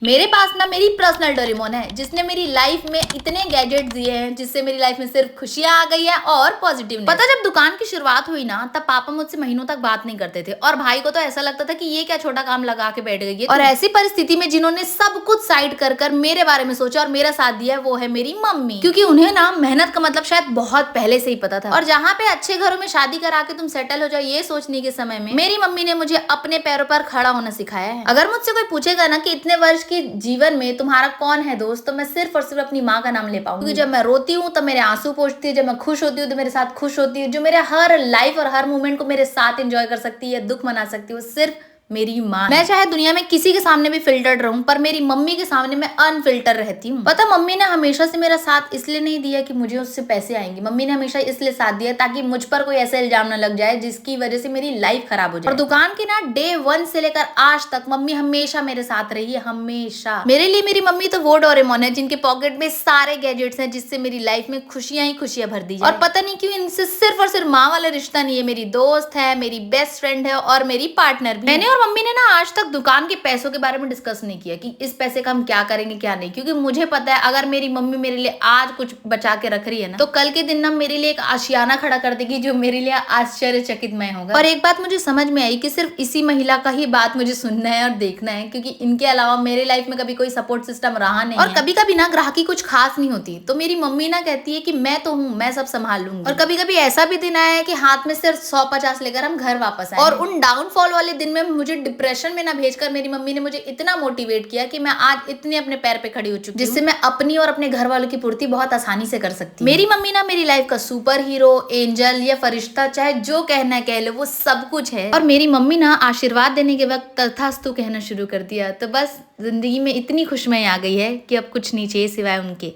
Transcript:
मेरे पास ना मेरी पर्सनल डोरेमोन है जिसने मेरी लाइफ में इतने गैजेट दिए हैं जिससे मेरी लाइफ में सिर्फ खुशियां आ गई है और पॉजिटिव। पता जब दुकान की शुरुआत हुई ना तब पापा मुझसे महीनों तक बात नहीं करते थे और भाई को तो ऐसा लगता था कि ये क्या छोटा काम लगा के बैठ गई है। और ऐसी परिस्थिति में जिन्होंने सब कुछ साइड कर मेरे बारे में सोचा और मेरा साथ दिया वो है मेरी मम्मी, क्योंकि उन्हें ना मेहनत का मतलब शायद बहुत पहले से ही पता था। और जहाँ पे अच्छे घरों में शादी करा के तुम सेटल हो जाओ ये सोचने के समय में मेरी मम्मी ने मुझे अपने पैरों पर खड़ा होना सिखाया है। अगर मुझसे कोई पूछेगा ना कि इतने वर्ष के जीवन में तुम्हारा कौन है दोस्त, तो मैं सिर्फ और सिर्फ अपनी माँ का नाम ले पाऊंगी। जब मैं रोती हूँ तो मेरे आंसू पोंछती है, जब मैं खुश होती हूँ तो मेरे साथ खुश होती है, जो मेरे हर लाइफ और हर मोमेंट को मेरे साथ एंजॉय कर सकती है, दुख मना सकती है, वो सिर्फ मेरी माँ। मैं चाहे दुनिया में किसी के सामने भी फिल्टर्ड रहूं पर मेरी मम्मी के सामने मैं अनफिल्टर रहती हूँ। पता मम्मी ने हमेशा से मेरा साथ इसलिए नहीं दिया कि मुझे उससे पैसे आएंगे, मम्मी ने हमेशा इसलिए साथ दिया ताकि मुझ पर कोई ऐसा इल्जाम न लग जाए जिसकी वजह से मेरी लाइफ खराब हो जाए। और दुकान के ना डे 1 से लेकर आज तक मम्मी हमेशा मेरे साथ रही है, हमेशा। मेरे लिए मेरी मम्मी तो वो डोरेमोन है जिनके पॉकेट में सारे गैजेट्स हैं जिससे मेरी लाइफ में खुशियां ही खुशियां भर दी जाए। और पता नहीं क्यों इनसे सिर्फ और सिर्फ माँ वाला रिश्ता नहीं है, मेरी दोस्त है, मेरी बेस्ट फ्रेंड है और मेरी पार्टनर भी। मैंने और मम्मी ने ना आज तक दुकान के पैसों के बारे में डिस्कस नहीं किया कि इस पैसे का हम क्या करेंगे क्या नहीं, क्योंकि मुझे पता है अगर मेरी मम्मी मेरे लिए आज कुछ बचा के रख रही है ना तो कल के दिन ना मेरे लिए एक आशियाना खड़ा कर देगी जो मेरे लिए आश्चर्यचकितमय होगा। और एक बात मुझे समझ में आई कि सिर्फ इसी महिला का ही बात मुझे सुनना है और देखना है, क्योंकि इनके अलावा मेरे लाइफ में कभी कोई सपोर्ट सिस्टम रहा नहीं। और कभी कभी ना ग्राहकी कुछ खास नहीं होती तो मेरी मम्मी ना कहती है कि मैं तो हूँ, मैं सब संभाल लूंगी। और कभी कभी ऐसा भी दिन आया है कि हाथ में सिर्फ 100-50 लेकर हम घर वापस आए। और उन डाउनफॉल वाले दिन में मुझे डिप्रेशन में ना भेजकर मेरी मम्मी ने मुझे इतना मोटिवेट किया कि मैं आज इतने अपने पैर पे खड़ी हो चुकी हूँ जिससे मैं अपनी और अपने घर वालों की पूर्ति बहुत आसानी से कर सकती हूँ। मेरी मम्मी ना मेरी लाइफ का सुपर हीरो, एंजल या फरिश्ता, चाहे जो कहना है कह लो, वो सब कुछ है। और मेरी मम्मी ना आशीर्वाद देने के वक्त तथास्तु कहना शुरू कर दिया, तो बस जिंदगी में इतनी खुशमय आ गई है कि अब कुछ नहीं चाहिए सिवाय उनके।